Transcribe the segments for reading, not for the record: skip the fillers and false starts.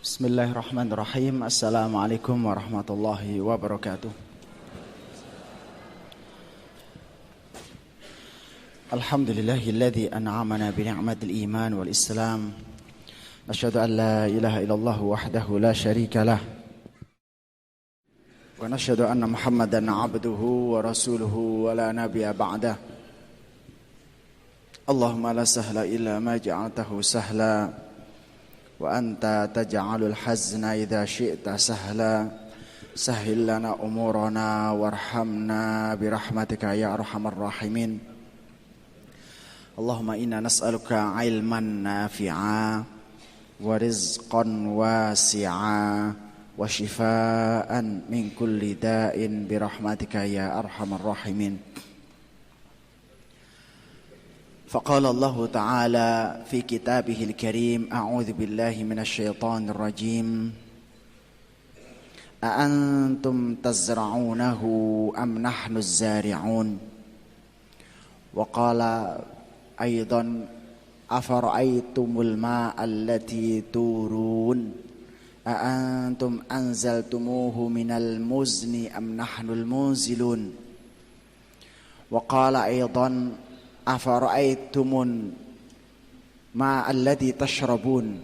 Bismillahirrahmanirrahim. Assalamualaikum warahmatullahi wabarakatuh. Alhamdulillahilladzi an'amana bi ni'matil iman wal islam. Asyhadu an la ilaha illallah wahdahu la syarika lah. Wa nasyhadu anna Muhammadan 'abduhu wa rasuluhu wa la nabiyya ba'dah. Allahumma la sahla illa ma ja'altahu sahla. Wa anta taj'alul hazna idza syi'ta sahla. Sahhil lana umurana warhamna birahmatika ya arhamar rahimin. Allahumma inna nas'aluka ilman nafi'a wa rizqan wasi'a wa shifaa'an min kulli da'in birahmatika ya arhamar rahimin. فقال الله تعالى في كتابه الكريم أعوذ بالله من الشيطان الرجيم أأنتم تزرعونه أم نحن الزارعون وقال أيضا أفرأيتم الماء التي تورون أأنتم أنزلتموه من المزن أم نحن المنزلون وقال أيضا Afara'aytumun ma'alladzi tashrabun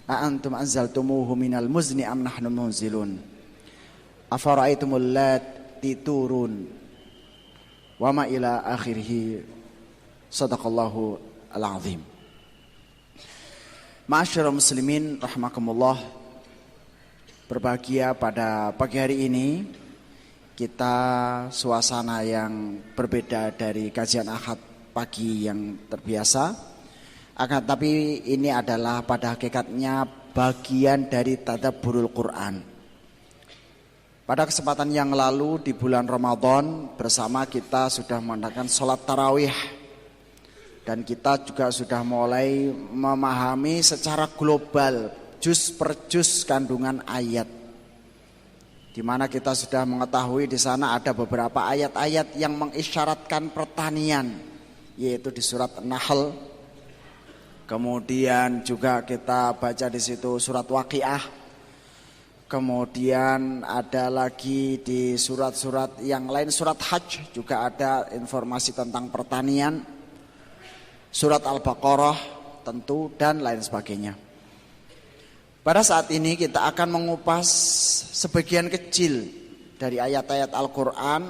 a'antum anzaltumuhu minal muzni am nahnu munzilun afara'aytumul lati turun wa ma ila akhirih. Sadaqallahu al-azim. Ma'asyiral muslimin rahimakumullah, berbahagia pada pagi hari ini kita suasana yang berbeda dari kajian Ahad pagi yang terbiasa. Akan tapi ini adalah pada hakikatnya bagian dari tadabburul Quran. Pada kesempatan yang lalu di bulan Ramadan bersama kita sudah mengadakan sholat tarawih. Dan kita juga sudah mulai memahami secara global juz per juz kandungan ayat, di mana kita sudah mengetahui di sana ada beberapa ayat-ayat yang mengisyaratkan pertanian, yaitu di surat An-Nahl. Kemudian juga kita baca di situ surat Waqiah. Kemudian ada lagi di surat-surat yang lain, surat Hajj juga ada informasi tentang pertanian. Surat Al-Baqarah tentu dan lain sebagainya. Pada saat ini kita akan mengupas sebagian kecil dari ayat-ayat Al-Quran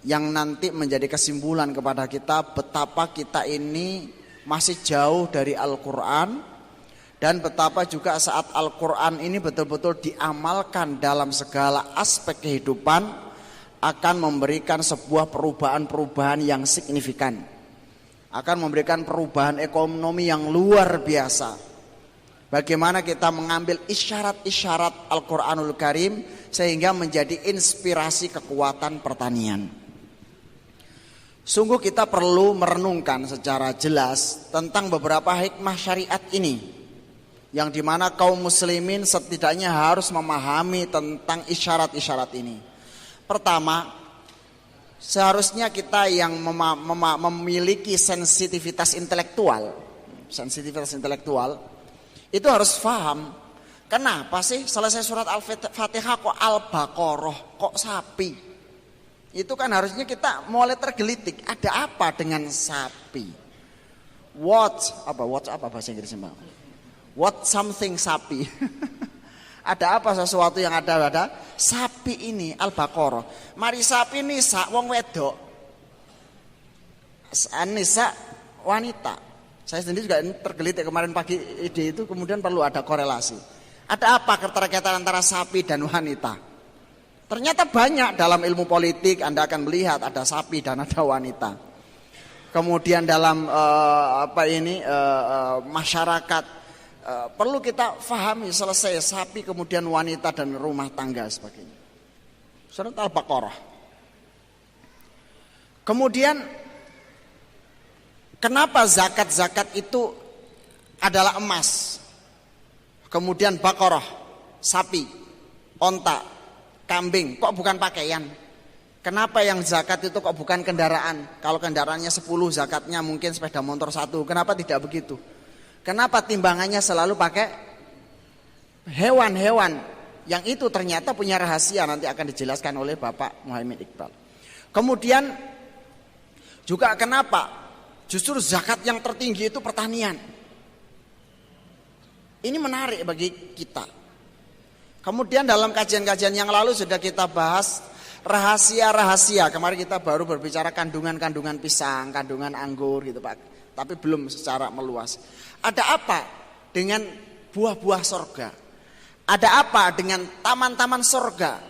yang nanti menjadi kesimpulan kepada kita betapa kita ini masih jauh dari Al-Quran, dan betapa juga saat Al-Quran ini betul-betul diamalkan dalam segala aspek kehidupan akan memberikan sebuah perubahan-perubahan yang signifikan, akan memberikan perubahan ekonomi yang luar biasa. Bagaimana kita mengambil isyarat-isyarat Al-Quranul Karim sehingga menjadi inspirasi kekuatan pertanian. Sungguh kita perlu merenungkan secara jelas tentang beberapa hikmah syariat ini, yang dimana kaum muslimin setidaknya harus memahami tentang isyarat-isyarat ini. Pertama, seharusnya kita yang memiliki sensitivitas intelektual itu harus paham, kenapa sih selesai surat Al-Fatihah kok Al-Baqarah, kok sapi? Itu kan harusnya kita mulai tergelitik, ada apa dengan sapi? What apa bahasa Inggrisnya? What something sapi? Ada apa sesuatu yang ada sapi ini Al-Baqarah. Mari sapi nisa wong wedok, nisa wanita. Saya sendiri juga tergelitik kemarin pagi ide itu, kemudian perlu ada korelasi. Ada apa keterkaitan antara sapi dan wanita? Ternyata banyak dalam ilmu politik Anda akan melihat ada sapi dan ada wanita. Kemudian dalam masyarakat perlu kita fahami, selesai sapi kemudian wanita dan rumah tangga sebagainya. Surat Al-Baqarah. Kemudian kenapa zakat itu adalah emas? Kemudian Baqarah, sapi, onta, kambing, kok bukan pakaian? Kenapa yang zakat itu kok bukan kendaraan? Kalau kendaraannya 10, zakatnya mungkin sepeda motor 1. Kenapa tidak begitu? Kenapa timbangannya selalu pakai hewan-hewan yang itu ternyata punya rahasia, nanti akan dijelaskan oleh Bapak Muhammad Iqbal. Kemudian juga kenapa justru zakat yang tertinggi itu pertanian. Ini menarik bagi kita. Kemudian dalam kajian-kajian yang lalu sudah kita bahas rahasia-rahasia. Kemarin kita baru berbicara kandungan-kandungan pisang, kandungan anggur gitu Pak. Tapi belum secara meluas. Ada apa dengan buah-buah sorga? Ada apa dengan taman-taman sorga?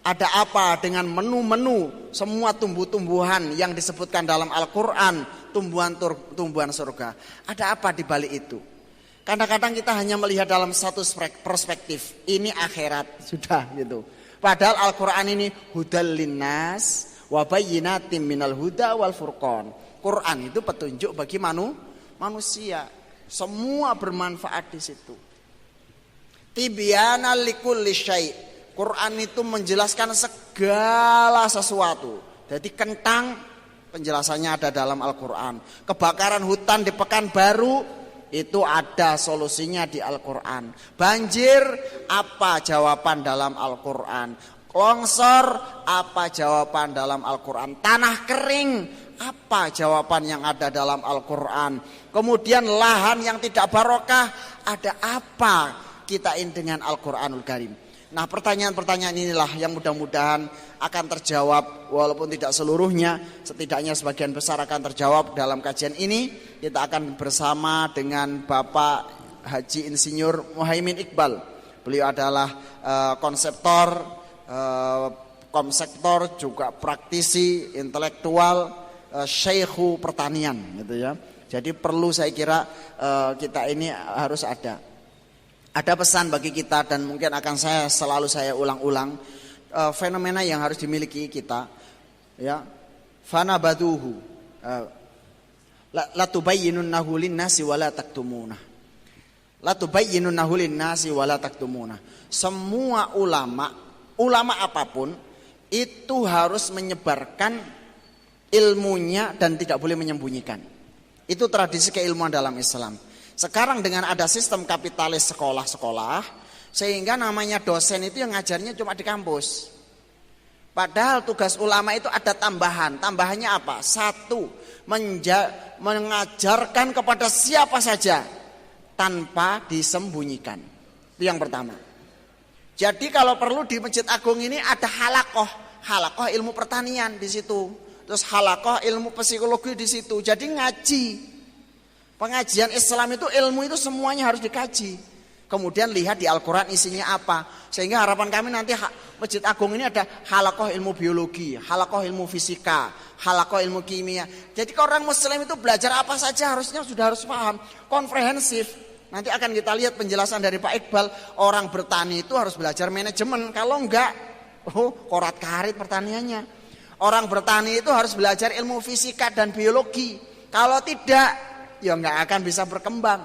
Ada apa dengan menu-menu semua tumbuh-tumbuhan yang disebutkan dalam Al-Quran, tumbuhan sorga? Ada apa di balik itu? Kadang-kadang kita hanya melihat dalam satu perspektif. Ini akhirat, sudah gitu. Padahal Al-Quran ini hudal linnas wa bayyinatin minal huda wal furqan. Quran itu petunjuk bagi manusia. Semua bermanfaat di situ. Tibyana likulli syai'. Quran itu menjelaskan segala sesuatu. Jadi kentang penjelasannya ada dalam Al-Quran. Kebakaran hutan di Pekanbaru itu ada solusinya di Al-Quran. Banjir, apa jawaban dalam Al-Quran? Longsor, apa jawaban dalam Al-Quran? Tanah kering, apa jawaban yang ada dalam Al-Quran? Kemudian lahan yang tidak barokah, ada apa kita ini dengan Al-Quranul Karim? Nah, pertanyaan-pertanyaan inilah yang mudah-mudahan akan terjawab, walaupun tidak seluruhnya, setidaknya sebagian besar akan terjawab dalam kajian ini. Kita akan bersama dengan Bapak Haji Insinyur Muhaimin Iqbal. Beliau adalah konseptor, juga praktisi, intelektual, syekhu pertanian, gitu ya. Jadi perlu saya kira kita ini harus ada. Ada pesan bagi kita dan mungkin akan selalu saya ulang-ulang, fenomena yang harus dimiliki kita, ya. Fana baduhu la tubayyinunnahu lin-nasi wa la taktumunah. La tubayyinunnahu lin-nasi wa la taktumunah. Semua ulama apapun itu harus menyebarkan ilmunya dan tidak boleh menyembunyikan. Itu tradisi keilmuan dalam Islam. Sekarang dengan ada sistem kapitalis sekolah-sekolah, sehingga namanya dosen itu yang ngajarnya cuma di kampus. Padahal tugas ulama itu ada tambahan. Tambahannya apa? Satu, mengajarkan kepada siapa saja tanpa disembunyikan. Itu yang pertama. Jadi kalau perlu di Masjid Agung ini ada halakoh ilmu pertanian di situ. Terus halakoh ilmu psikologi di situ. Jadi ngaji. Pengajian Islam itu ilmu itu semuanya harus dikaji. Kemudian lihat di Al-Quran isinya apa. Sehingga harapan kami nanti Masjid Agung ini ada halakoh ilmu biologi, halakoh ilmu fisika, halakoh ilmu kimia. Jadi orang Muslim itu belajar apa saja sudah harus paham. Komprehensif. Nanti akan kita lihat penjelasan dari Pak Iqbal. Orang bertani itu harus belajar manajemen. Kalau enggak, korat karit pertaniannya. Orang bertani itu harus belajar ilmu fisika dan biologi. Kalau tidak, ya nggak akan bisa berkembang.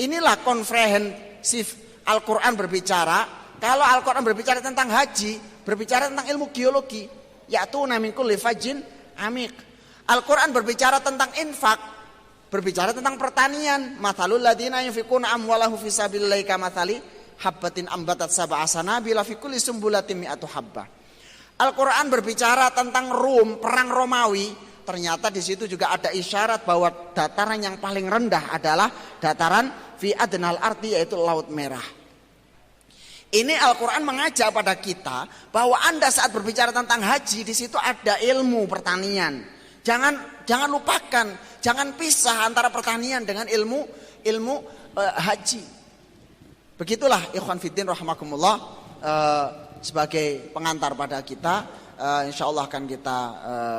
Inilah komprehensif Al-Quran berbicara. Kalau Al-Quran berbicara tentang haji, berbicara tentang ilmu geologi, yaitu min kulli fajjin amik. Al-Quran berbicara tentang infak, berbicara tentang pertanian. Mathalul ladina yunfiquna amwalahu fi sabilillahi kamathali habbatin ambatat sab'a sanabila fi kulli sumbulatin mi'atu habbah. Al-Quran berbicara tentang perang Romawi. Ternyata di situ juga ada isyarat bahwa dataran yang paling rendah adalah dataran fi adnal ardi, yaitu Laut Merah. Ini Al-Quran mengajak pada kita bahwa Anda saat berbicara tentang haji, di situ ada ilmu pertanian. Jangan lupakan, jangan pisah antara pertanian dengan ilmu haji. Begitulah ikhwan fiddin rahimakumullah, sebagai pengantar pada kita. Insya Allah akan kita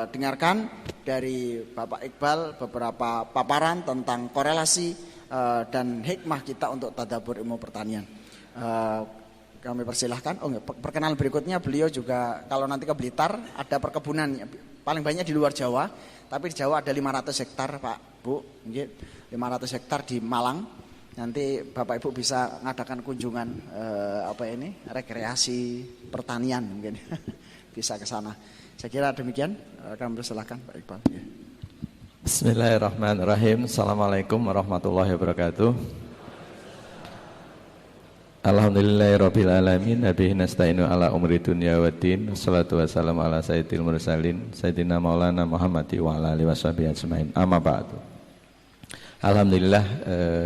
dengarkan dari Bapak Iqbal beberapa paparan tentang korelasi dan hikmah kita untuk tadabbur ilmu pertanian. Kami persilahkan. Perkenalan berikutnya, beliau juga kalau nanti ke Blitar ada perkebunan paling banyak di luar Jawa, tapi di Jawa ada 500 hektar Pak Bu, 500 hektar di Malang. Nanti Bapak Ibu bisa ngadakan kunjungan rekreasi pertanian mungkin. Bisa ke sana. Saya kira demikian. Kami persilahkan Pak Iqbal. Ya. Bismillahirrahmanirrahim. Assalamualaikum warahmatullahi wabarakatuh. Alhamdulillahirabbil alamin nabihi nasta'inu ala umri dunya waddin wassalatu wassalamu ala sayyidil mursalin sayyidina maulana Muhammadi wa ala alihi washabihi ajmain amma ba'du. Alhamdulillah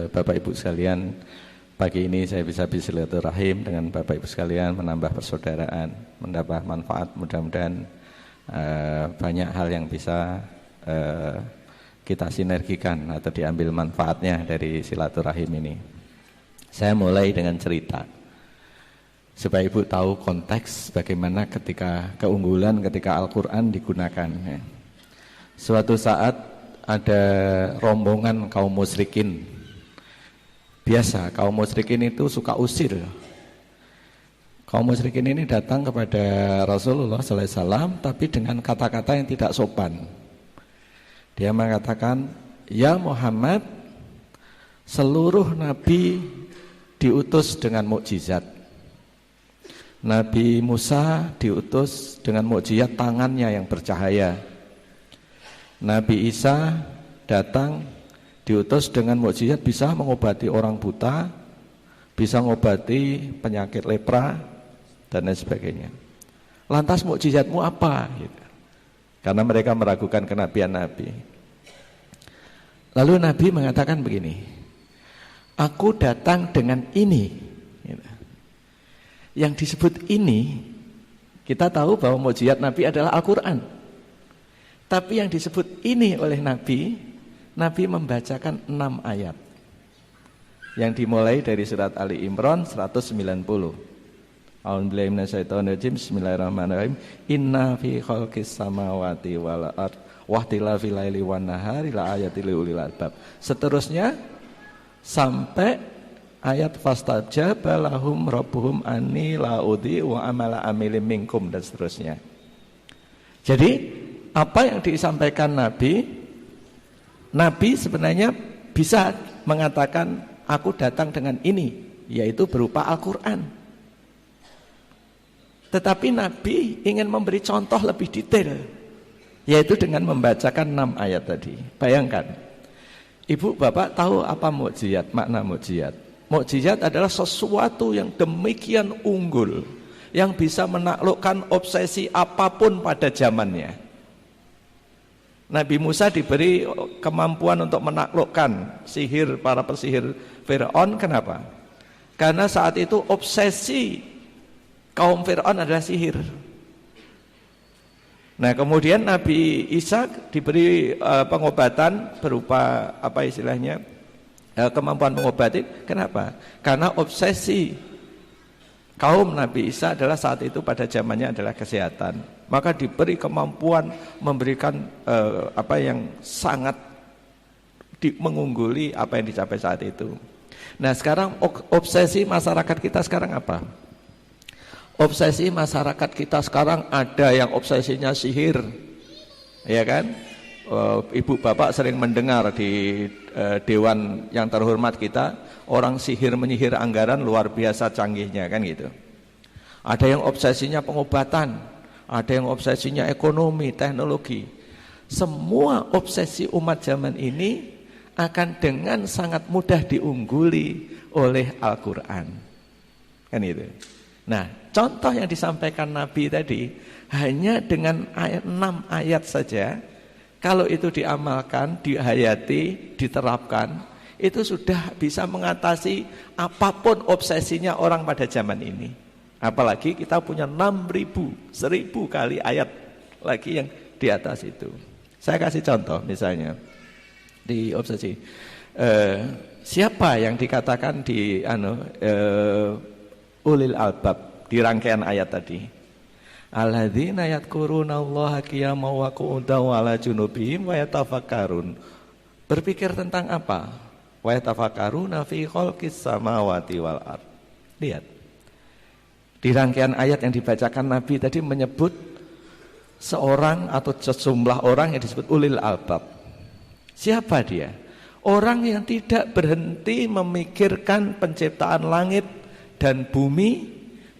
Bapak Ibu sekalian, pagi ini saya bisa bersilaturahim dengan Bapak Ibu sekalian, menambah persaudaraan, menambah manfaat. Mudah-mudahan banyak hal yang bisa kita sinergikan atau diambil manfaatnya dari silaturahim ini. Saya mulai dengan cerita supaya Ibu tahu konteks bagaimana keunggulan ketika Al-Quran digunakan. Suatu saat ada rombongan kaum musyrikin. Biasa kaum musyrikin itu suka usir. Kaum musyrikin ini datang kepada Rasulullah SAW tapi dengan kata-kata yang tidak sopan. Dia mengatakan, "Ya Muhammad, seluruh nabi diutus dengan mukjizat. Nabi Musa diutus dengan mukjizat tangannya yang bercahaya. Nabi Isa datang diutus dengan mukjizat bisa mengobati orang buta, bisa mengobati penyakit lepra dan lain sebagainya. Lantas mukjizatmu apa?" Gitu. Karena mereka meragukan kenabian Nabi. Lalu Nabi mengatakan begini, "Aku datang dengan ini." Yang disebut ini, kita tahu bahwa mukjizat Nabi adalah Al-Quran. Tapi yang disebut ini oleh Nabi, Nabi membacakan 6 ayat. Yang dimulai dari surat Ali Imran 190. A'udzubillahi minasyaitonirrajim. Bismillahirrahmanirrahim. Inna fi khalqis samawati wal ardh wa ikhtilafil laili wan nahari la ayatil lil ulil albab. Seterusnya sampai ayat fastajaba lahum rabbuhum anni laudi wa amala amilim minkum dan seterusnya. Jadi apa yang disampaikan Nabi sebenarnya bisa mengatakan aku datang dengan ini, yaitu berupa Al-Quran. Tetapi Nabi ingin memberi contoh lebih detail, yaitu dengan membacakan 6 ayat tadi. Bayangkan, Ibu Bapak tahu apa mukjizat, makna mukjizat? Mukjizat adalah sesuatu yang demikian unggul, yang bisa menaklukkan obsesi apapun pada zamannya. Nabi Musa diberi kemampuan untuk menaklukkan sihir para pesihir Fir'aun. Kenapa? Karena saat itu obsesi kaum Fir'aun adalah sihir. Nah, kemudian Nabi Isa diberi pengobatan berupa apa istilahnya, kemampuan mengobati. Kenapa? Karena obsesi kaum Nabi Isa adalah saat itu pada zamannya adalah kesehatan. Maka diberi kemampuan memberikan apa yang sangat mengungguli apa yang dicapai saat itu. Nah, sekarang obsesi masyarakat kita sekarang apa? Obsesi masyarakat kita sekarang ada yang obsesinya sihir, ya kan? Ibu bapak sering mendengar di dewan yang terhormat kita, orang sihir menyihir anggaran luar biasa canggihnya, kan gitu. Ada yang obsesinya pengobatan, ada yang obsesinya ekonomi, teknologi. Semua obsesi umat zaman ini akan dengan sangat mudah diungguli oleh Al-Quran, kan itu. Nah, contoh yang disampaikan Nabi tadi hanya dengan 6 ayat saja, kalau itu diamalkan, dihayati, diterapkan, itu sudah bisa mengatasi apapun obsesinya orang pada zaman ini. Apalagi kita punya 1000 kali ayat lagi yang di atas itu. Saya kasih contoh misalnya di obsesi. Siapa yang dikatakan di ulil albab di rangkaian ayat tadi? Alladzina yadhkurunallaha qiyaman wa qu'udan wa 'ala junubihim wa yatafakkarun. Berpikir tentang apa? Wa yatafakkaruna fi khalqis samawati wal ardh. Lihat. Di rangkaian ayat yang dibacakan Nabi tadi menyebut seorang atau sejumlah orang yang disebut ulil albab. Siapa dia? Orang yang tidak berhenti memikirkan penciptaan langit dan bumi,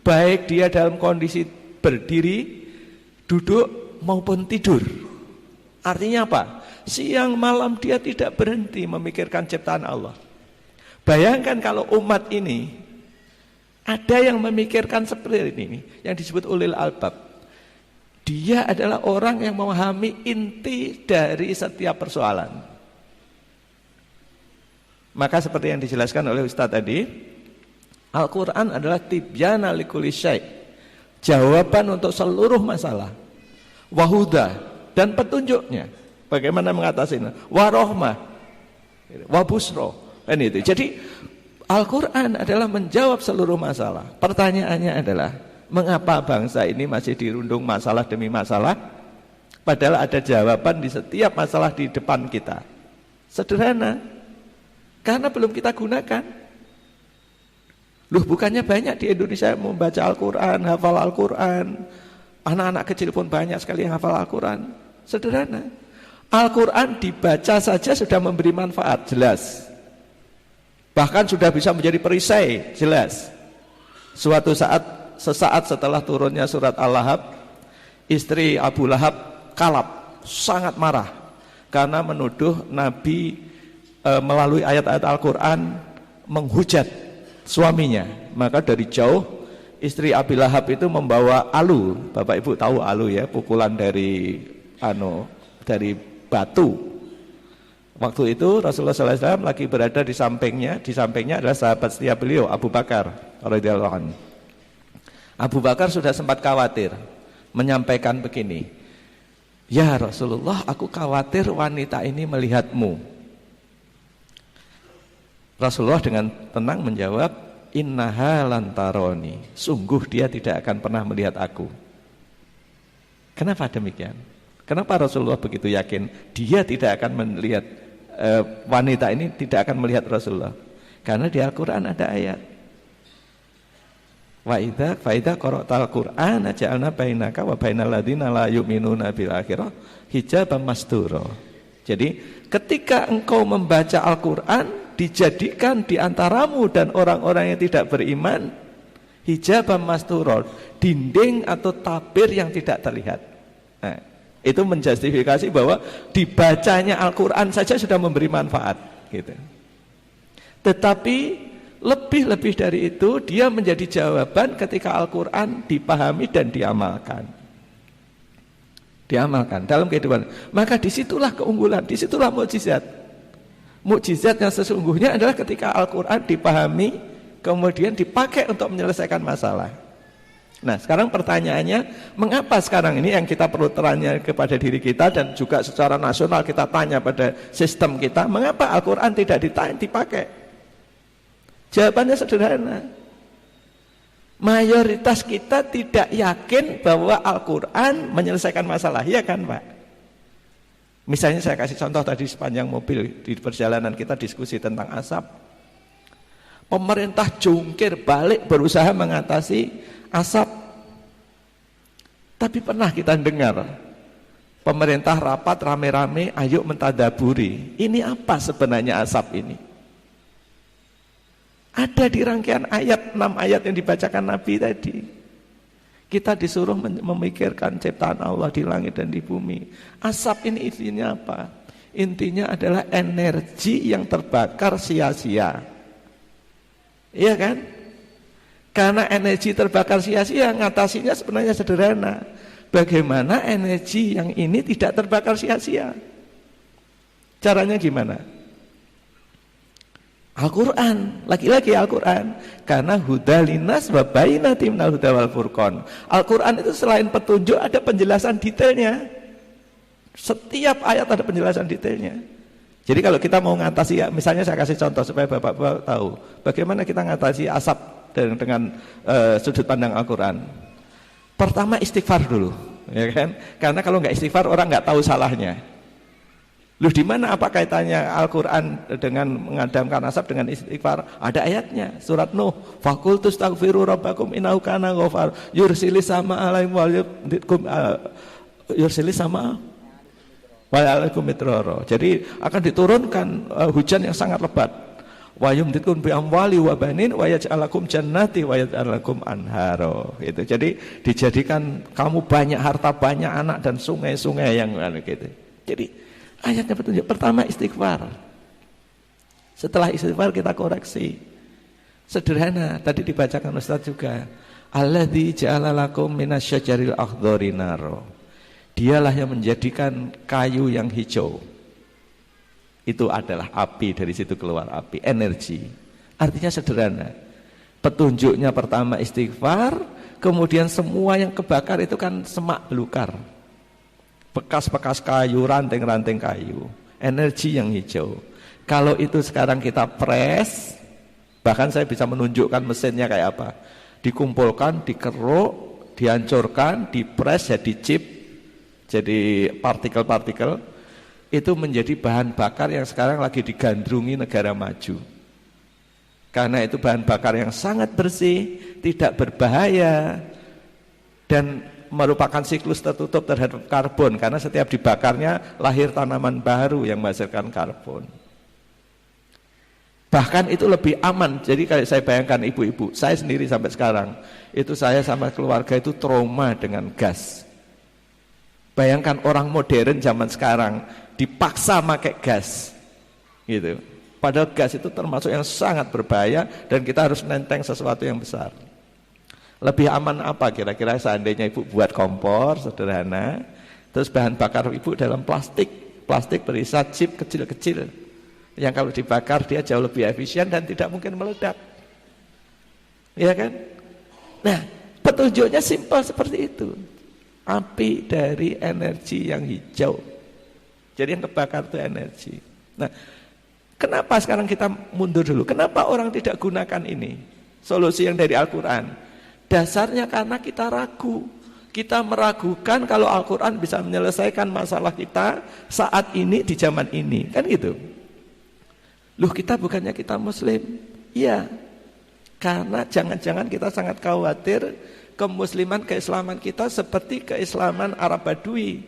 baik dia dalam kondisi berdiri, duduk maupun tidur. Artinya apa? Siang malam dia tidak berhenti memikirkan ciptaan Allah. Bayangkan kalau umat ini Ada yang memikirkan seperti ini, yang disebut ulil albab. Dia adalah orang yang memahami inti dari setiap persoalan. Maka seperti yang dijelaskan oleh Ustaz tadi, Al-Quran adalah tibyana likulli syai', jawaban untuk seluruh masalah, wahuda, dan petunjuknya bagaimana mengatasinya, warohmah, wabusro, kan itu. Jadi Al-Quran adalah menjawab seluruh masalah. Pertanyaannya adalah, mengapa bangsa ini masih dirundung masalah demi masalah, padahal ada jawaban di setiap masalah di depan kita? Sederhana, karena belum kita gunakan. Loh, bukannya banyak di Indonesia membaca Al-Quran, hafal Al-Quran. Anak-anak kecil pun banyak sekali yang hafal Al-Quran. Sederhana, Al-Quran dibaca saja sudah memberi manfaat, jelas. Bahkan sudah bisa menjadi perisai, jelas. Suatu saat, sesaat setelah turunnya surat Al-Lahab, istri Abu Lahab kalap, sangat marah karena menuduh Nabi melalui ayat-ayat Al-Quran menghujat suaminya. Maka dari jauh istri Abu Lahab itu membawa alu. Bapak Ibu tahu alu ya, pukulan dari batu. Waktu itu Rasulullah SAW lagi berada di sampingnya adalah sahabat setia beliau, Abu Bakar radhiyallahu anhu. Abu Bakar sudah sempat khawatir, menyampaikan begini, ya Rasulullah, aku khawatir wanita ini melihatmu. Rasulullah dengan tenang menjawab, innaha lan taroni, sungguh dia tidak akan pernah melihat aku. Kenapa demikian? Kenapa Rasulullah begitu yakin dia tidak akan melihat wanita ini tidak akan melihat Rasulullah? Karena di Al-Quran ada ayat, wa idza qara'tal Qur'ana ja'alna bainaka wa bainal ladzina la yu'minuna bil akhirah hijaban mastura. Jadi ketika engkau membaca Al-Quran, dijadikan di antaramu dan orang-orang yang tidak beriman hijaban mastura, dinding atau tabir yang tidak terlihat. Nah, itu menjustifikasi bahwa dibacanya Al-Quran saja sudah memberi manfaat gitu. Tetapi lebih dari itu, dia menjadi jawaban ketika Al-Quran dipahami dan diamalkan dalam kehidupan. Maka disitulah keunggulan, disitulah mukjizat. Mukjizat yang sesungguhnya adalah ketika Al-Quran dipahami kemudian dipakai untuk menyelesaikan masalah. Nah, sekarang pertanyaannya, mengapa sekarang ini yang kita perlu tanya kepada diri kita dan juga secara nasional kita tanya pada sistem kita, mengapa Al-Quran tidak dipakai? Jawabannya sederhana. Mayoritas kita tidak yakin bahwa Al-Quran menyelesaikan masalah, ya kan Pak? Misalnya saya kasih contoh tadi sepanjang mobil di perjalanan kita diskusi tentang asap. Pemerintah jungkir balik berusaha mengatasi asap. Tapi pernah kita dengar pemerintah rapat rame-rame, ayo mentadaburi, ini apa sebenarnya asap ini? Ada di rangkaian ayat, 6 ayat yang dibacakan Nabi tadi. Kita disuruh memikirkan ciptaan Allah di langit dan di bumi. Asap ini intinya apa? Intinya adalah energi yang terbakar sia-sia. Iya kan? Karena energi terbakar sia-sia, ngatasinya sebenarnya sederhana. Bagaimana energi yang ini tidak terbakar sia-sia? Caranya gimana? Al-Quran, lagi-lagi Al-Quran. Karena hudalinas wa bainatim minal huda wal furqan. Al-Quran itu selain petunjuk ada penjelasan detailnya. Setiap ayat ada penjelasan detailnya. Jadi kalau kita mau ngatasi, misalnya saya kasih contoh supaya Bapak-Bapak tahu bagaimana kita ngatasi asap dengan sudut pandang Al-Quran. Pertama istighfar dulu, ya kan? Karena kalau nggak istighfar orang nggak tahu salahnya. Loh, di mana apa kaitannya Al-Quran dengan mengadamkan asap dengan istighfar? Ada ayatnya, surat Nuh. Faqul tastaghfiru rabbakum innahu kana ghafar yursilis sama alaihim yursilis sama wa'alaikum mitroro. Jadi akan diturunkan hujan yang sangat lebat. Wa yumditkum bi amwali wa banin wa yaj'alakum jannati wa yaj'alakum anharo. Itu. Jadi dijadikan kamu banyak harta, banyak anak dan sungai-sungai yang gitu. Jadi ayatnya petunjuk. Pertama istighfar. Setelah istighfar kita koreksi. Sederhana, tadi dibacakan Ustaz juga. Alladzi ja'ala lakum minasyajaril akhdari naro. Dialah yang menjadikan kayu yang hijau. Itu adalah api, dari situ keluar api, energi. Artinya sederhana. Petunjuknya pertama istighfar, kemudian semua yang kebakar itu kan semak belukar. Bekas-bekas kayu, ranting-ranting kayu, energi yang hijau. Kalau itu sekarang kita press, bahkan saya bisa menunjukkan mesinnya kayak apa. Dikumpulkan, dikeruk, dihancurkan, dipres jadi chip, jadi partikel-partikel, itu menjadi bahan bakar yang sekarang lagi digandrungi negara maju. Karena itu bahan bakar yang sangat bersih, tidak berbahaya, dan merupakan siklus tertutup terhadap karbon, karena setiap dibakarnya lahir tanaman baru yang menghasilkan karbon. Bahkan itu lebih aman. Jadi kalau saya bayangkan ibu-ibu, saya sendiri sampai sekarang, itu saya sama keluarga itu trauma dengan gas. Bayangkan orang modern zaman sekarang dipaksa pakai gas, gitu. Padahal gas itu termasuk yang sangat berbahaya dan kita harus nenteng sesuatu yang besar. Lebih aman apa kira-kira seandainya ibu buat kompor sederhana, terus bahan bakar ibu dalam plastik berisi chip kecil-kecil, yang kalau dibakar dia jauh lebih efisien dan tidak mungkin meledak. Ya kan? Nah, petunjuknya simpel seperti itu. Api dari energi yang hijau. Jadi yang kebakar itu energi. Nah, kenapa sekarang kita mundur dulu? Kenapa orang tidak gunakan ini? Solusi yang dari Al-Quran. Dasarnya karena kita ragu. Kita meragukan kalau Al-Quran bisa menyelesaikan masalah kita saat ini di zaman ini. Kan gitu. Loh, kita bukannya kita muslim? Iya. Karena jangan-jangan kita sangat khawatir kemusliman, keislaman kita seperti keislaman Arab Badui.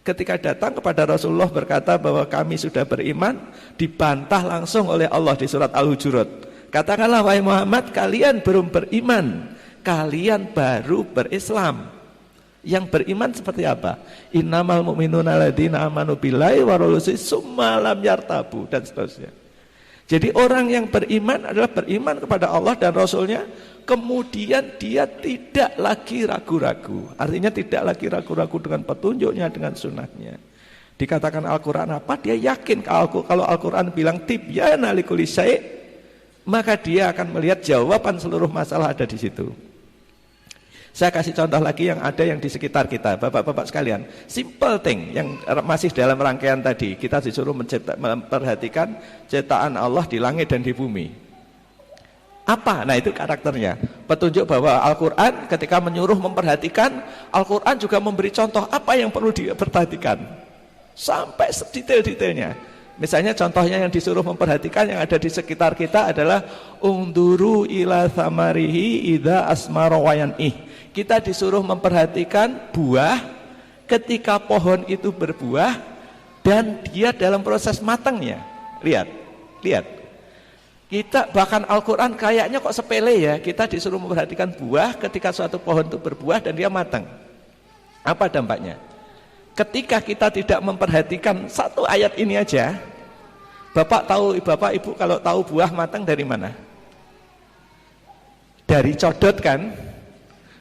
Ketika datang kepada Rasulullah berkata bahwa kami sudah beriman, dibantah langsung oleh Allah di surat Al-Hujurat. Katakanlah wahai Muhammad, kalian belum beriman, kalian baru berislam. Yang beriman seperti apa? Innamal mu'minuna alladzina amanu billahi wa rasulihi tsumma lam yartabu, dan seterusnya. Jadi orang yang beriman adalah beriman kepada Allah dan Rasulnya, kemudian dia tidak lagi ragu-ragu. Artinya tidak lagi ragu-ragu dengan petunjuknya, dengan sunnahnya. Dikatakan Al-Quran apa? Dia yakin kalau Al-Quran bilang tibyana likulli syai', maka dia akan melihat jawaban seluruh masalah ada di situ. Saya kasih contoh lagi yang ada yang di sekitar kita, bapak-bapak sekalian. Simple thing yang masih dalam rangkaian tadi. Kita disuruh memperhatikan ciptaan Allah di langit dan di bumi. Apa? Nah, itu karakternya. Petunjuk bahwa Al-Quran ketika menyuruh memperhatikan, Al-Quran juga memberi contoh apa yang perlu diperhatikan. Sampai sedetail-detailnya. Misalnya contohnya yang disuruh memperhatikan yang ada di sekitar kita adalah unduru ila thamarihi idza asmara wa yan'ih. Kita disuruh memperhatikan buah ketika pohon itu berbuah dan dia dalam proses matangnya. Lihat. Kita bahkan Al-Quran kayaknya kok sepele ya. Kita disuruh memperhatikan buah ketika suatu pohon itu berbuah dan dia matang. Apa dampaknya? Ketika kita tidak memperhatikan satu ayat ini aja, Bapak Ibu kalau tahu buah matang dari mana? Dari codot kan?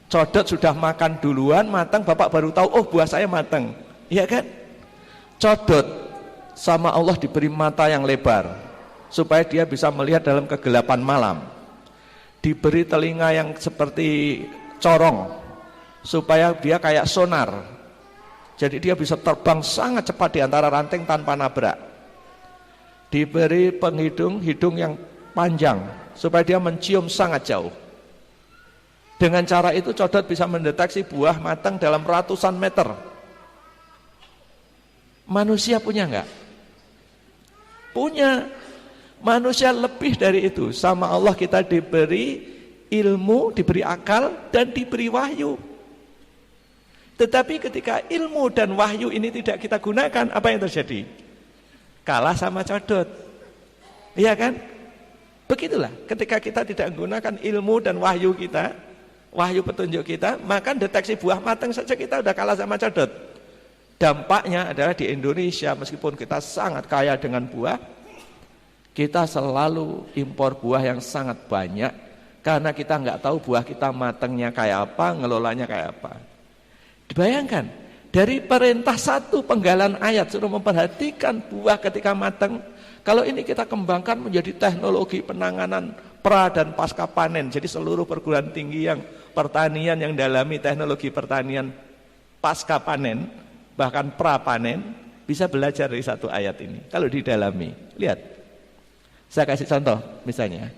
Codot sudah makan duluan, matang, Bapak baru tahu, oh buah saya matang. Iya kan? Codot sama Allah diberi mata yang lebar supaya dia bisa melihat dalam kegelapan malam. Diberi telinga yang seperti corong supaya dia kayak sonar. Jadi dia bisa terbang sangat cepat di antara ranting tanpa nabrak. Diberi hidung yang panjang supaya dia mencium sangat jauh. Dengan cara itu codot bisa mendeteksi buah matang dalam ratusan meter. Manusia punya enggak? Punya. Manusia lebih dari itu. Sama Allah kita diberi ilmu, diberi akal, dan diberi wahyu. Tetapi ketika ilmu dan wahyu ini tidak kita gunakan, apa yang terjadi? Kalah sama codot. Iya kan? Begitulah, ketika kita tidak menggunakan ilmu dan wahyu kita, wahyu petunjuk kita, maka deteksi buah matang saja kita udah kalah sama codot. Dampaknya adalah di Indonesia, meskipun kita sangat kaya dengan buah, Kita selalu impor buah yang sangat banyak karena kita nggak tahu buah kita matangnya kayak apa, ngelolanya kayak apa. Dibayangkan, dari perintah satu penggalan ayat suruh memperhatikan buah ketika matang. Kalau ini kita kembangkan menjadi teknologi penanganan pra dan pasca panen. Jadi seluruh perguruan tinggi yang pertanian yang dalami teknologi pertanian pasca panen, bahkan pra panen, bisa belajar dari satu ayat ini. Kalau didalami, lihat. Saya kasih contoh misalnya,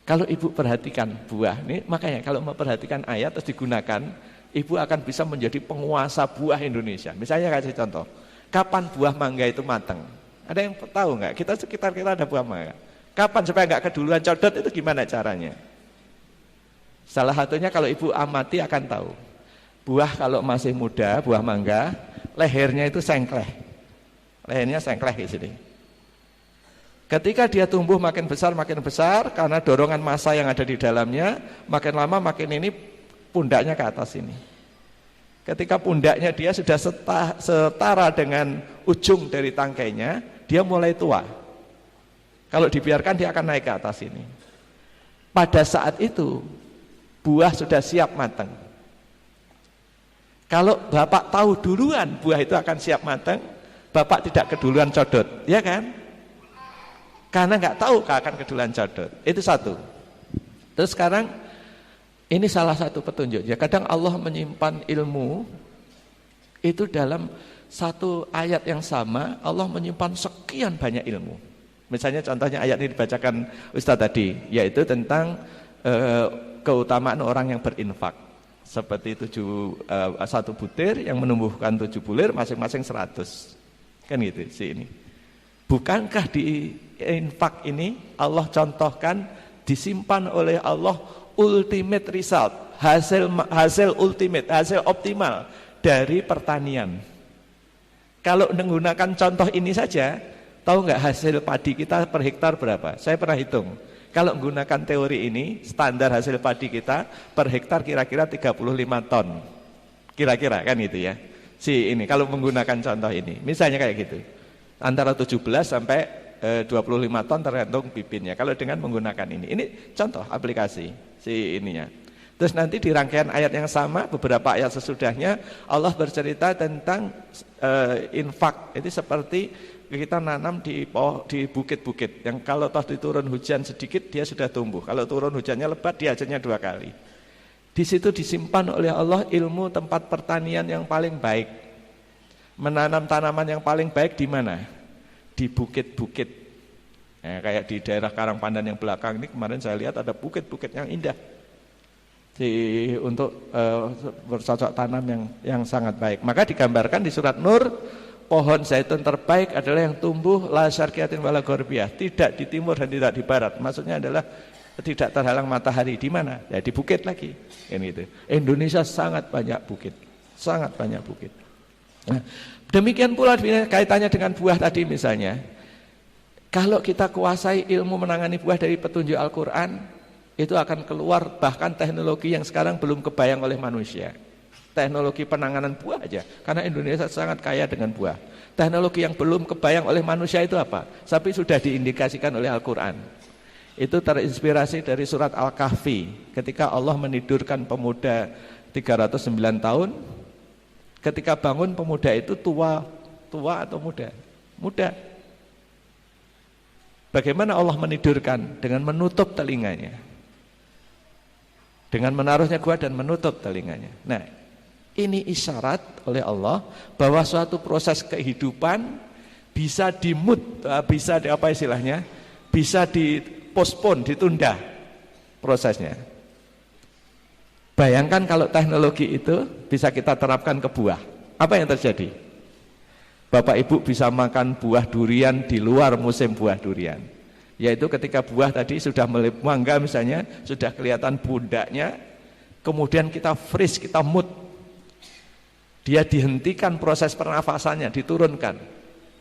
kalau ibu perhatikan buah, ini makanya kalau memperhatikan ayat terus digunakan, ibu akan bisa menjadi penguasa buah Indonesia. Misalnya kasih contoh, kapan buah mangga itu matang? Ada yang tahu nggak? Kita sekitar kita ada buah mangga. Kapan supaya nggak keduluan codot itu gimana caranya? Salah satunya kalau ibu amati akan tahu. Buah kalau masih muda, buah mangga, lehernya itu sengkleh. Lehernya sengkleh di sini. Ketika dia tumbuh makin besar karena dorongan massa yang ada di dalamnya, makin lama makin ini pundaknya ke atas ini. Ketika pundaknya dia sudah setara dengan ujung dari tangkainya, dia mulai tua. Kalau dibiarkan dia akan naik ke atas ini. Pada saat itu buah sudah siap matang. Kalau Bapak tahu duluan buah itu akan siap matang, Bapak tidak keduluan codot, ya kan? Karena nggak tahu akan keduluan codot. Itu satu. Terus sekarang ini salah satu petunjuk. Ya, kadang Allah menyimpan ilmu itu dalam satu ayat yang sama. Allah menyimpan sekian banyak ilmu. Misalnya contohnya ayat ini dibacakan Ustaz tadi, yaitu tentang keutamaan orang yang berinfak. Seperti satu butir yang menumbuhkan 7 bulir, masing-masing 100. Kan gitu sih ini. Bukankah di infak ini Allah contohkan disimpan oleh Allah ultimate result, hasil ultimate, hasil optimal dari pertanian. Kalau menggunakan contoh ini saja, tahu nggak hasil padi kita per hektar berapa? Saya pernah hitung. Kalau menggunakan teori ini, standar hasil padi kita per hektar kira-kira 35 ton. Kira-kira kan gitu ya. Ini kalau menggunakan contoh ini, misalnya kayak gitu. Antara 17 sampai 25 ton tergantung bibitnya. Kalau dengan menggunakan ini contoh aplikasi ininya. Terus nanti di rangkaian ayat yang sama, beberapa ayat sesudahnya Allah bercerita tentang infak. Itu seperti kita nanam di bukit-bukit yang kalau toh diturun hujan sedikit dia sudah tumbuh. Kalau turun hujannya lebat dia hasilnya 2 kali. Di situ disimpan oleh Allah ilmu tempat pertanian yang paling baik. Menanam tanaman yang paling baik di mana? Di bukit-bukit. Kayak di daerah Karangpandan yang belakang ini kemarin saya lihat ada bukit-bukit yang indah. Untuk bercocok tanam yang sangat baik. Maka digambarkan di surat Nur, pohon zaitun terbaik adalah yang tumbuh la syarqiyatin wala gharbiyah, tidak di timur dan tidak di barat. Maksudnya adalah tidak terhalang matahari. Di mana? Ya di bukit lagi. Gitu. Indonesia sangat banyak bukit. Sangat banyak bukit. Nah, demikian pula kaitannya dengan buah tadi misalnya. Kalau kita kuasai ilmu menangani buah dari petunjuk Al-Quran, itu akan keluar bahkan teknologi yang sekarang belum kebayang oleh manusia. Teknologi penanganan buah aja, karena Indonesia sangat kaya dengan buah. Teknologi yang belum kebayang oleh manusia itu apa? Tapi sudah diindikasikan oleh Al-Quran. Itu terinspirasi dari surat Al-Kahfi. Ketika Allah menidurkan pemuda 309 tahun, ketika bangun pemuda itu tua atau muda? Muda. Bagaimana Allah menidurkan? Dengan menutup telinganya. Dengan menaruhnya gua dan menutup telinganya. Nah, ini isyarat oleh Allah bahwa suatu proses kehidupan bisa bisa bisa dipospon, ditunda prosesnya. Bayangkan kalau teknologi itu bisa kita terapkan ke buah. Apa yang terjadi? Bapak Ibu bisa makan buah durian di luar musim buah durian. Yaitu ketika buah tadi sudah mangga misalnya, sudah kelihatan pundaknya, kemudian kita freeze, kita mute. Dia dihentikan proses pernafasannya, diturunkan.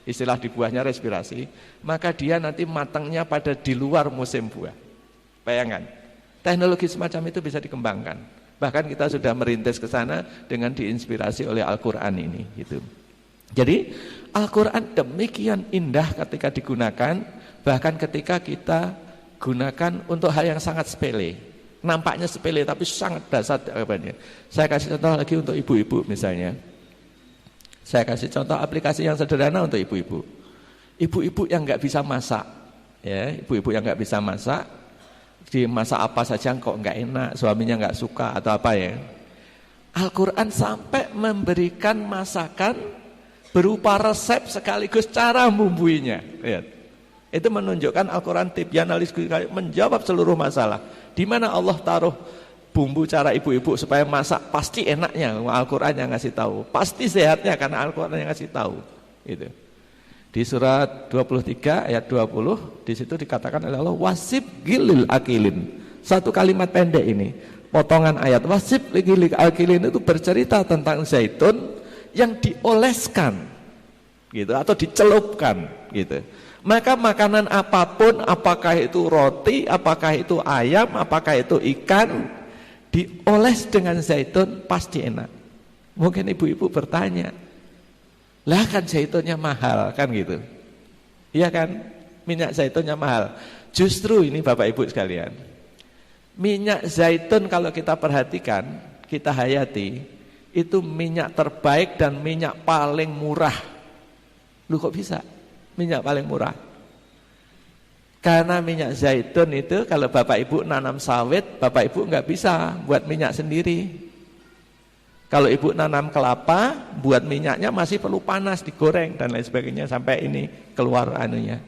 Istilah di buahnya respirasi, maka dia nanti matangnya pada di luar musim buah. Bayangkan, teknologi semacam itu bisa dikembangkan. Bahkan kita sudah merintis ke sana dengan diinspirasi oleh Al-Quran ini gitu. Jadi Al-Quran demikian indah ketika digunakan, Bahkan ketika kita gunakan untuk hal yang sangat sepele, nampaknya sepele tapi sangat dasar jawabannya. Saya kasih contoh lagi untuk ibu-ibu misalnya. Saya kasih contoh aplikasi yang sederhana untuk ibu-ibu. Ibu-ibu yang nggak bisa masak, ya, ibu-ibu yang nggak bisa masak, dimasak apa saja kok nggak enak, suaminya nggak suka atau apa ya. Al-Quran sampai memberikan masakan berupa resep sekaligus cara membuinya. Lihat. Itu menunjukkan Al-Quran tibyan menjawab seluruh masalah. Di mana Allah taruh bumbu cara ibu-ibu supaya masak pasti enaknya, Al-Quran yang ngasih tahu. Pasti sehatnya karena Al-Quran yang ngasih tahu. Gitu. Di surat 23 ayat 20 di situ dikatakan oleh Allah wasib gilil akilin. Satu kalimat pendek ini, potongan ayat wasib gilil akilin itu bercerita tentang zaitun yang dioleskan gitu atau dicelupkan gitu. Maka makanan apapun, apakah itu roti, apakah itu ayam, apakah itu ikan, dioles dengan zaitun pasti enak. Mungkin ibu-ibu bertanya, lah kan zaitunnya mahal kan gitu. Iya kan? Minyak zaitunnya mahal. Justru ini Bapak Ibu sekalian, minyak zaitun kalau kita perhatikan, kita hayati, itu minyak terbaik dan minyak paling murah. Lu kok bisa? Minyak paling murah. Karena minyak zaitun itu kalau Bapak Ibu nanam sawit, Bapak Ibu nggak bisa buat minyak sendiri. Kalau Ibu nanam kelapa, buat minyaknya masih perlu panas, digoreng dan lain sebagainya sampai ini keluar anunya.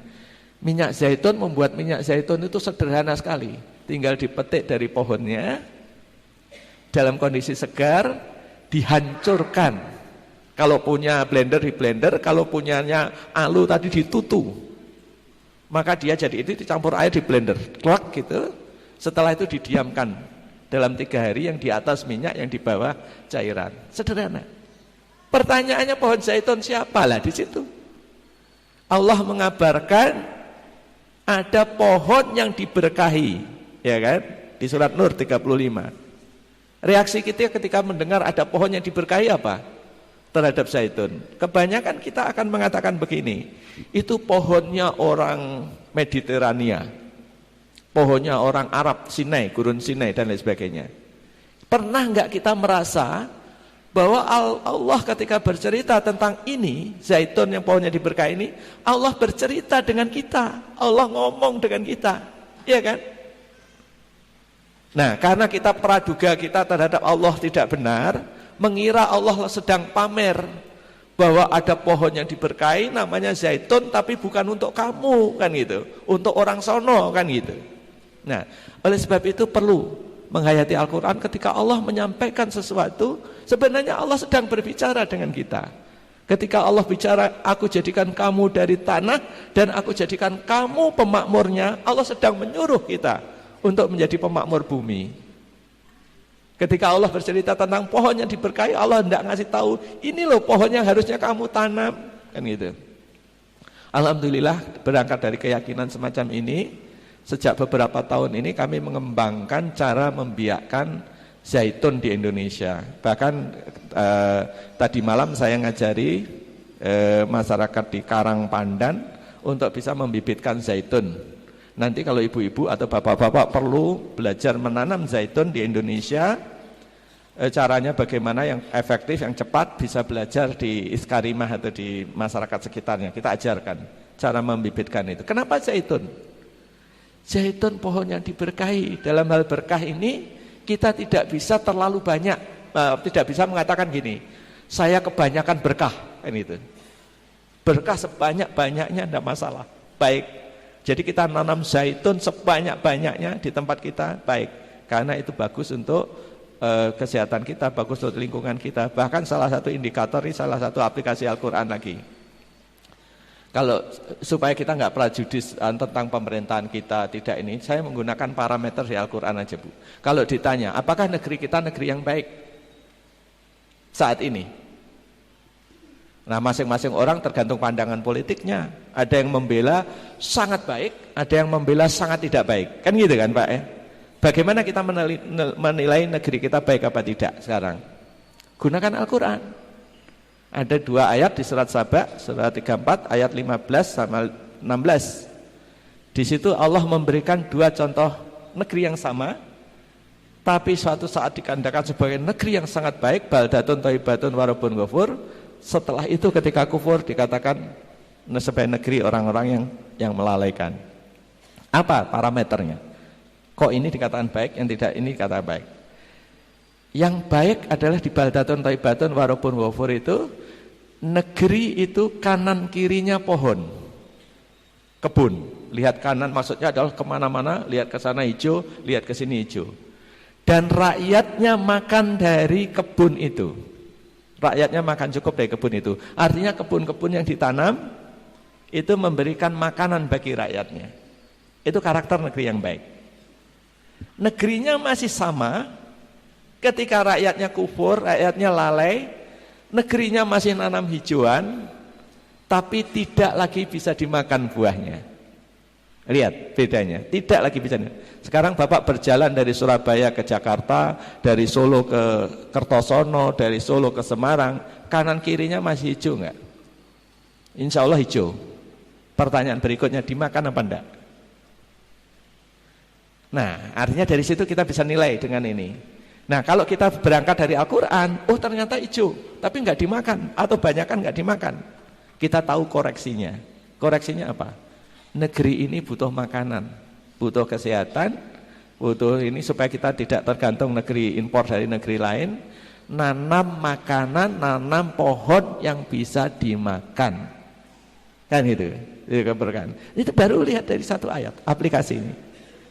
Minyak zaitun, membuat minyak zaitun itu sederhana sekali. Tinggal dipetik dari pohonnya, dalam kondisi segar, dihancurkan. Kalau punya blender di blender, kalau punyanya alu tadi ditutu. Maka dia jadi itu dicampur air di blender, klak gitu. Setelah itu didiamkan dalam 3 hari yang di atas minyak, yang di bawah cairan. Sederhana. Pertanyaannya pohon zaitun siapa lah di situ? Allah mengabarkan ada pohon yang diberkahi, ya kan? Di surat Nur 35. Reaksi kita ketika mendengar ada pohon yang diberkahi apa? Terhadap zaitun. Kebanyakan kita akan mengatakan begini, itu pohonnya orang Mediterania, pohonnya orang Arab, Sinai, gurun Sinai dan lain sebagainya. Pernah enggak kita merasa bahwa Allah ketika bercerita tentang ini, zaitun yang pohonnya diberkahi ini, Allah bercerita dengan kita, Allah ngomong dengan kita, iya kan? Nah, karena kita praduga kita terhadap Allah tidak benar, mengira Allah sedang pamer bahwa ada pohon yang diberkahi namanya zaitun tapi bukan untuk kamu kan gitu, untuk orang sono kan gitu. Nah, oleh sebab itu perlu menghayati Al-Quran ketika Allah menyampaikan sesuatu, sebenarnya Allah sedang berbicara dengan kita. Ketika Allah bicara, aku jadikan kamu dari tanah dan aku jadikan kamu pemakmurnya, Allah sedang menyuruh kita untuk menjadi pemakmur bumi. Ketika Allah bercerita tentang pohon yang diberkahi, Allah tidak ngasih tahu, ini loh pohon yang harusnya kamu tanam, kan gitu. Alhamdulillah berangkat dari keyakinan semacam ini, sejak beberapa tahun ini kami mengembangkan cara membiakkan zaitun di Indonesia. Bahkan tadi malam saya ngajari masyarakat di Karang Pandan untuk bisa membibitkan zaitun. Nanti kalau ibu-ibu atau bapak-bapak perlu belajar menanam zaitun di Indonesia, caranya bagaimana yang efektif, yang cepat, bisa belajar di Iskarimah atau di masyarakat sekitarnya. Kita ajarkan cara membibitkan itu. Kenapa zaitun? Zaitun pohon yang diberkahi. Dalam hal berkah ini kita tidak bisa terlalu banyak, tidak bisa mengatakan gini, saya kebanyakan berkah, kan itu. Berkah sebanyak-banyaknya tidak masalah, baik. Jadi kita nanam zaitun sebanyak-banyaknya di tempat kita, baik. Karena itu bagus untuk kesehatan kita, bagus untuk lingkungan kita. Bahkan salah satu indikator ini, salah satu aplikasi Al-Quran lagi. Kalau supaya kita nggak prejudis tentang pemerintahan kita, tidak ini, saya menggunakan parameter di Al-Quran aja Bu. Kalau ditanya, apakah negeri kita negeri yang baik saat ini? Nah, masing-masing orang tergantung pandangan politiknya. Ada yang membela sangat baik, ada yang membela sangat tidak baik. Kan gitu kan Pak ya? Bagaimana kita menilai negeri kita baik apa tidak sekarang? Gunakan Al-Quran. Ada 2 ayat di surat Saba, surat 34 ayat 15 sama 16. Di situ Allah memberikan dua contoh negeri yang sama, tapi suatu saat dikatakan sebagai negeri yang sangat baik, baldatun thayyibatun wa rabbun ghafur. Setelah itu ketika kufur dikatakan sebagai negeri orang-orang yang melalaikan. Apa parameternya? Kok ini dikatakan baik, yang tidak ini dikatakan baik? Yang baik adalah di baldatun thayyibatun wa rabbun ghafur itu, negeri itu kanan kirinya pohon, kebun. Lihat kanan maksudnya adalah kemana-mana, lihat ke sana hijau, lihat ke sini hijau. Dan rakyatnya makan dari kebun itu. Rakyatnya makan cukup dari kebun itu. Artinya kebun-kebun yang ditanam itu memberikan makanan bagi rakyatnya. Itu karakter negeri yang baik. Negerinya masih sama, ketika rakyatnya kufur, rakyatnya lalai, negerinya masih nanam hijauan, tapi tidak lagi bisa dimakan buahnya. Lihat bedanya, tidak lagi bisa. Sekarang Bapak berjalan dari Surabaya ke Jakarta, dari Solo ke Kertosono, dari Solo ke Semarang, kanan kirinya masih hijau enggak? Insya Allah hijau. Pertanyaan berikutnya, dimakan apa enggak? Nah, artinya dari situ kita bisa nilai dengan ini. Nah, kalau kita berangkat dari Al-Quran, oh ternyata hijau, tapi enggak dimakan, atau banyak kan enggak dimakan. Kita tahu koreksinya. Koreksinya apa? Negeri ini butuh makanan, butuh kesehatan, butuh ini supaya kita tidak tergantung negeri impor dari negeri lain. Nanam makanan, nanam pohon yang bisa dimakan, kan itu keberkahan. Itu baru lihat dari satu ayat aplikasi ini.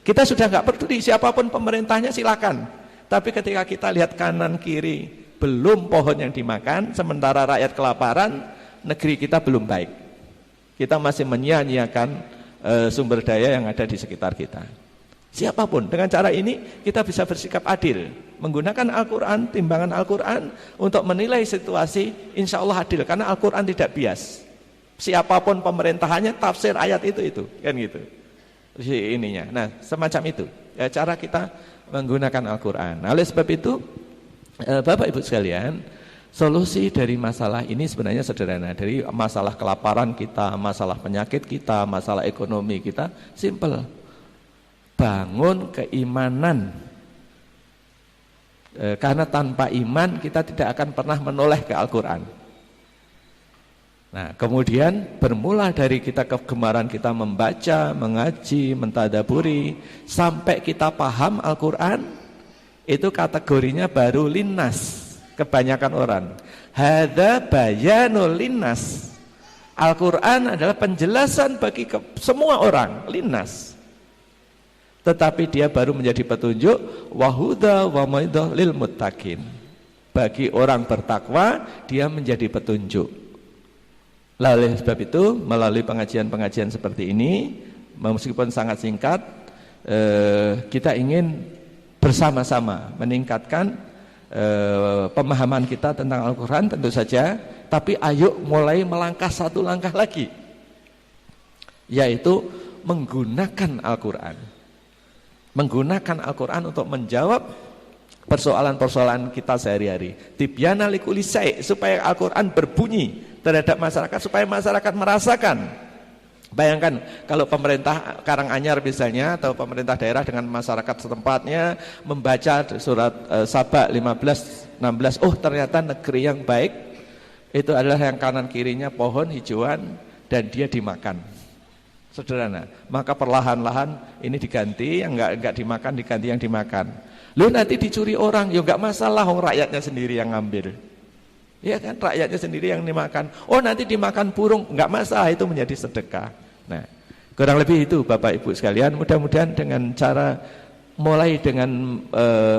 Kita sudah nggak peduli siapapun pemerintahnya silakan, tapi ketika kita lihat kanan kiri belum pohon yang dimakan, sementara rakyat kelaparan, negeri kita belum baik. Kita masih menyia-nyiakan sumber daya yang ada di sekitar kita. Siapapun, dengan cara ini kita bisa bersikap adil, menggunakan Al-Quran, timbangan Al-Quran untuk menilai situasi, insya Allah adil, karena Al-Quran tidak bias. Siapapun pemerintahannya, tafsir ayat itu kan gitu. Ininya. Nah, semacam itu ya, cara kita menggunakan Al-Quran. Nah, oleh sebab itu, Bapak Ibu sekalian, solusi dari masalah ini sebenarnya sederhana. Dari masalah kelaparan kita, masalah penyakit kita, masalah ekonomi kita, simple. Bangun keimanan. Karena tanpa iman kita tidak akan pernah menoleh ke Al-Quran. Nah, kemudian bermula dari kita kegemaran kita membaca, mengaji, mentadaburi, sampai kita paham Al-Quran, itu kategorinya baru linnas. Kebanyakan orang, hadza bayanul linnas. Al-Quran adalah penjelasan bagi semua orang, linnas. Tetapi dia baru menjadi petunjuk, wahuda wa mau'idhah lil muttaqin. Bagi orang bertakwa, dia menjadi petunjuk. Lalu sebab itu, melalui pengajian-pengajian seperti ini, meskipun sangat singkat, kita ingin bersama-sama meningkatkan pemahaman kita tentang Al-Quran tentu saja, tapi ayo mulai melangkah satu langkah lagi, yaitu menggunakan Al-Quran. Menggunakan Al-Quran untuk menjawab persoalan-persoalan kita sehari-hari. Tibyana likulli syai', supaya Al-Quran berbunyi terhadap masyarakat, supaya masyarakat merasakan. Bayangkan kalau pemerintah Karanganyar misalnya, atau pemerintah daerah dengan masyarakat setempatnya membaca surat Saba 15-16, oh ternyata negeri yang baik itu adalah yang kanan kirinya pohon hijauan dan dia dimakan. Sederhana. Maka perlahan-lahan ini diganti, yang enggak dimakan diganti yang dimakan. Lu nanti dicuri orang, ya enggak masalah, rakyatnya sendiri yang ngambil. Ya kan, rakyatnya sendiri yang dimakan. Oh nanti dimakan burung, enggak masalah, itu menjadi sedekah. Nah, kurang lebih itu Bapak Ibu sekalian. Mudah-mudahan dengan cara mulai dengan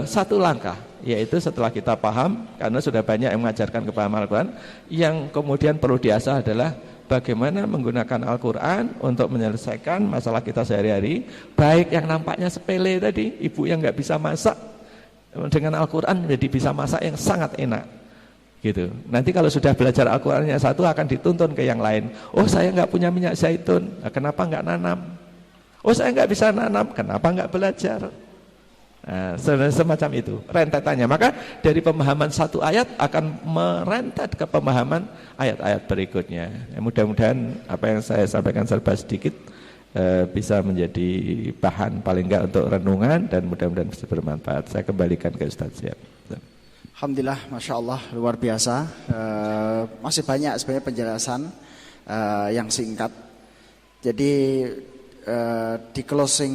satu langkah, yaitu setelah kita paham, karena sudah banyak yang mengajarkan kepahaman Al-Quran, yang kemudian perlu diasah adalah bagaimana menggunakan Al-Quran untuk menyelesaikan masalah kita sehari-hari. Baik yang nampaknya sepele tadi, ibu yang nggak bisa masak, dengan Al-Quran jadi bisa masak yang sangat enak. Gitu. Nanti kalau sudah belajar Al-Qurannya satu, akan dituntun ke yang lain. Oh saya nggak punya minyak zaitun, nah, kenapa nggak nanam? Oh saya nggak bisa nanam, kenapa nggak belajar? Nah, semacam itu rentetannya. Maka dari pemahaman satu ayat akan merentet ke pemahaman ayat-ayat berikutnya. Ya, mudah-mudahan apa yang saya sampaikan serba sedikit bisa menjadi bahan paling enggak untuk renungan dan mudah-mudahan bisa bermanfaat. Saya kembalikan ke Ustaz Siap. Alhamdulillah, Masya Allah, luar biasa. Masih banyak sebenarnya penjelasan yang singkat. Jadi di closing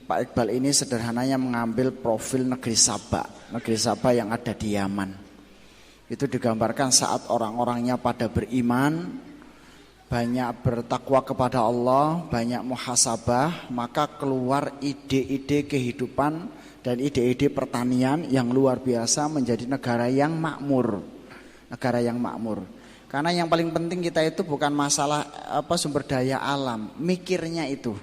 Pak Iqbal ini sederhananya mengambil profil negeri Sabah yang ada di Yaman. Itu digambarkan saat orang-orangnya pada beriman, banyak bertakwa kepada Allah, banyak muhasabah, maka keluar ide-ide kehidupan dan ide-ide pertanian yang luar biasa menjadi negara yang makmur. Negara yang makmur. Karena yang paling penting kita itu bukan masalah sumber daya alam, mikirnya itu.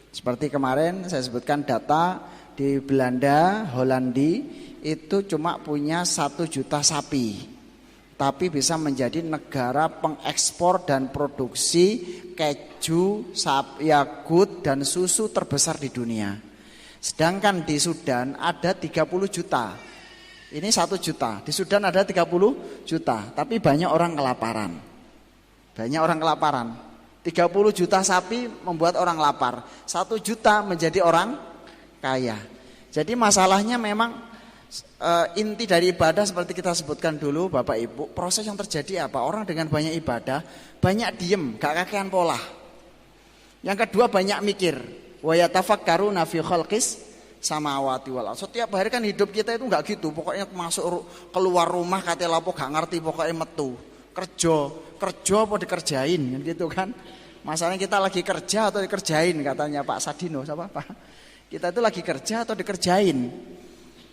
Seperti kemarin saya sebutkan data di Belanda, Holandi itu cuma punya 1 juta sapi. Tapi bisa menjadi negara pengekspor dan produksi keju, yagut dan susu terbesar di dunia. Sedangkan di Sudan ada 30 juta. Ini 1 juta. Di Sudan ada 30 juta. Tapi banyak orang kelaparan. 30 juta sapi membuat orang lapar. 1 juta menjadi orang kaya. Jadi masalahnya memang inti dari ibadah seperti kita sebutkan dulu Bapak Ibu, proses yang terjadi apa? Orang dengan banyak ibadah, banyak diem, gak kakean pola. Yang kedua banyak mikir. Wa yatafakkaruna fi khalqis samawati wal ardh. Setiap hari kan hidup kita itu enggak gitu, pokoknya keluar rumah kate lapo gak ngerti, pokoknya metu. Kerja apa dikerjain kan gitu kan. Masalahnya kita lagi kerja atau dikerjain katanya Pak Sadino, siapa Pak? Kita itu lagi kerja atau dikerjain.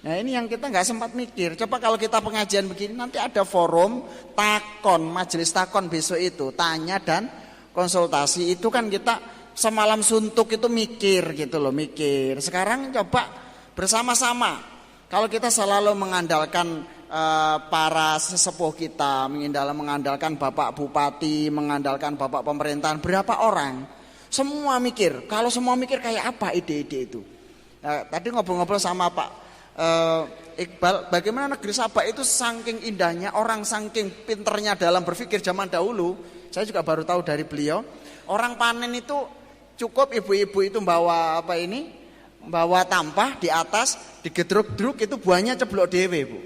Nah ini yang kita nggak sempat mikir. Coba kalau kita pengajian begini nanti ada forum takon, majelis takon besok itu tanya dan konsultasi itu kan kita semalam suntuk itu mikir gitu loh, mikir. Sekarang coba bersama-sama. Kalau kita selalu mengandalkan para sesepuh kita, mengandalkan Bapak Bupati, mengandalkan Bapak Pemerintahan, berapa orang? Semua mikir. Kalau semua mikir kayak apa ide-ide itu? Nah, tadi ngobrol-ngobrol sama Pak Iqbal, bagaimana negeri Sabah itu saking indahnya, orang saking pinternya dalam berpikir zaman dahulu. Saya juga baru tahu dari beliau. Orang panen itu cukup ibu-ibu itu bawa bawa tampah di atas, digedruk-gedruk itu buahnya ceblok dewe Bu.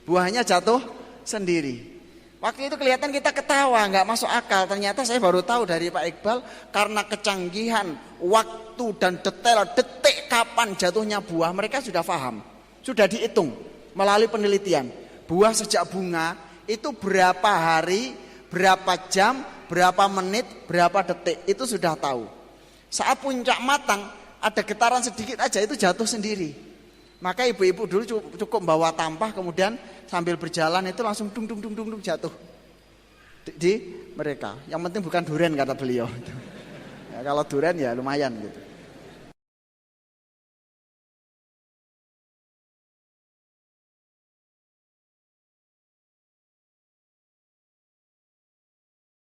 Buahnya jatuh sendiri. Waktu itu kelihatan kita ketawa, nggak masuk akal. Ternyata saya baru tahu dari Pak Iqbal karena kecanggihan waktu dan detail detik kapan jatuhnya buah mereka sudah paham. Sudah dihitung melalui penelitian. Buah sejak bunga itu berapa hari, berapa jam, berapa menit, berapa detik itu sudah tahu. Saat puncak matang ada getaran sedikit aja itu jatuh sendiri. Maka ibu-ibu dulu cukup bawa tampah kemudian sambil berjalan itu langsung dung jatuh di mereka. Yang penting bukan durian kata beliau. Ya, kalau durian ya lumayan gitu.